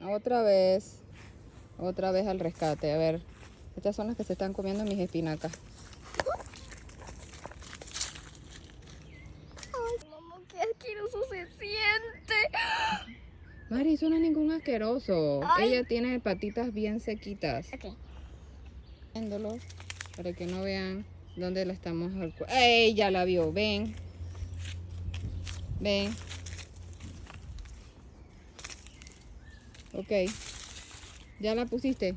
Otra vez. Otra vez al rescate. A ver. Estas son las que se están comiendo mis espinacas. Ay, mamá, qué asqueroso se siente. Mari, eso no es ningún asqueroso. Ay. Ella tiene patitas bien sequitas. Ok. Viéndolo para que no vean dónde la estamos. ¡Ey! Ya la vio. Ven. Ven. Ok. ¿Ya la pusiste?